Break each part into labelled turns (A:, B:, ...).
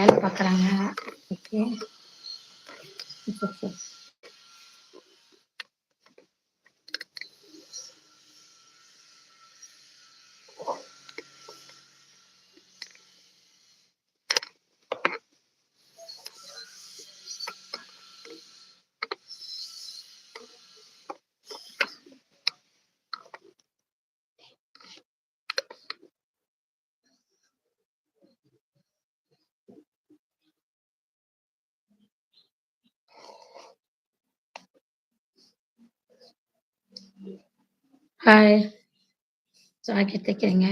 A: வேலை பார்க்குறாங்க. Okay. Hi. Jacket தைக்கிறீங்க.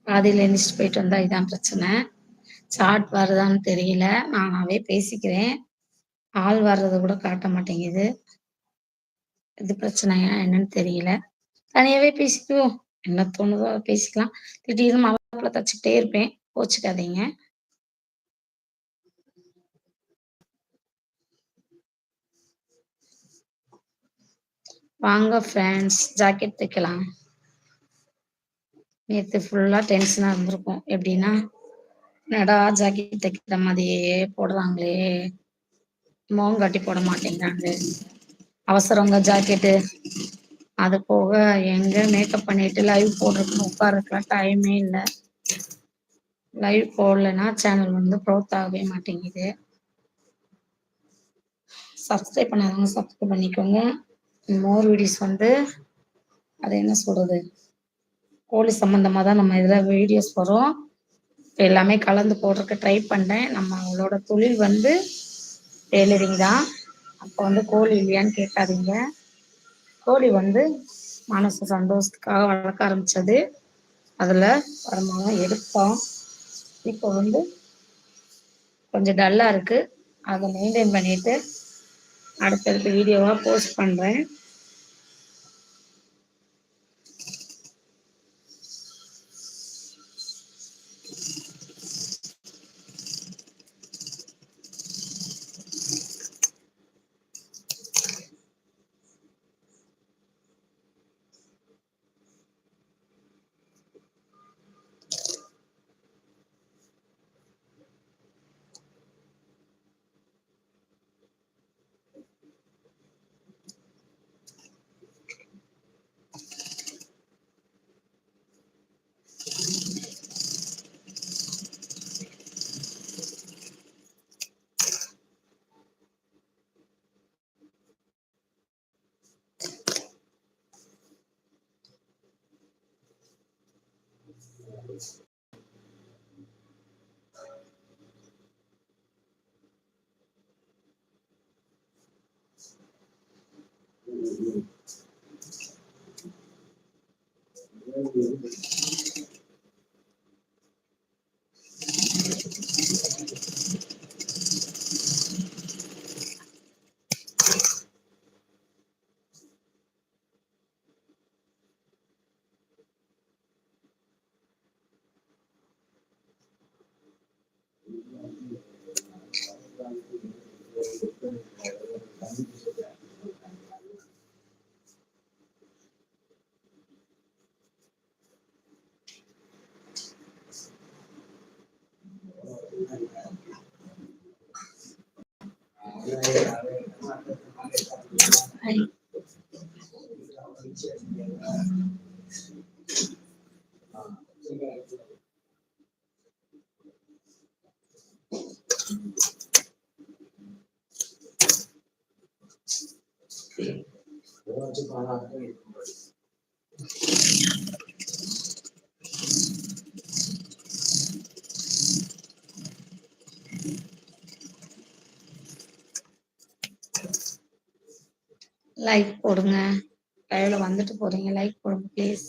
A: பாதியில் எந்திரிச்சிட்டு போயிட்டு வந்தா இதான் பிரச்சனை. சாட் வருதான்னு தெரியல. நானாவே பேசிக்கிறேன். ஆள் வர்றது கூட காட்ட மாட்டேங்குது. இது பிரச்சனையா என்னன்னு தெரியல. தனியாவே பேசிக்குவோம். என்ன தோணுதோ அதை பேசிக்கலாம். திடீர்னு மழை தச்சுக்கிட்டே இருப்பேன். கோச்சுக்காதீங்க. வாங்க ஃப்ரெண்ட்ஸ், ஜாக்கெட் தைக்கலாம். நேற்று ஃபுல்லாக டென்ஷனாக இருந்திருக்கும். எப்படின்னா, என்னடா ஜாக்கெட் தைக்கிற மாதிரியே போடுறாங்களே, மோகம் காட்டி போட மாட்டேங்கிறாங்க, அவசரங்க ஜாக்கெட்டு. அது போக எங்க மேக்கப் பண்ணிட்டு லைவ் போடுறதுன்னு உட்கார்றதுக்குலாம் டைமே இல்லை. லைவ் போடலைன்னா சேனல் வந்து க்ரோத் ஆகவே மாட்டேங்குது. சப்ஸ்கிரைப் பண்ணாதவங்க சப்ஸ்கிரைப் பண்ணிக்கோங்க. மோர் வீடியோஸ் வந்து அது என்ன சொல்றது, கோழி சம்மந்தமாக தான் நம்ம இதில் வீடியோஸ் வரும். எல்லாமே கலந்து போடுறதுக்கு ட்ரை பண்ணேன். நம்மளோட தொழில் வந்து டெய்லரிங் தான். அப்போ வந்து கோழி இல்லையான்னு கேட்காதீங்க. கோழி வந்து மனசு சந்தோஷத்துக்காக வளர்க்க ஆரம்பித்தது. அதில் வருமானம் எடுத்தோம். இப்போ வந்து கொஞ்சம் டல்லாக இருக்குது. அதை மெயின்டைன் பண்ணிவிட்டு அடுத்தடுத்த வீடியோவாக போஸ்ட் பண்ணுறேன். லைக் போடுங்க. லைவ்ல வந்துட்டு போறீங்க, லைக் போடுங்க ப்ளீஸ்.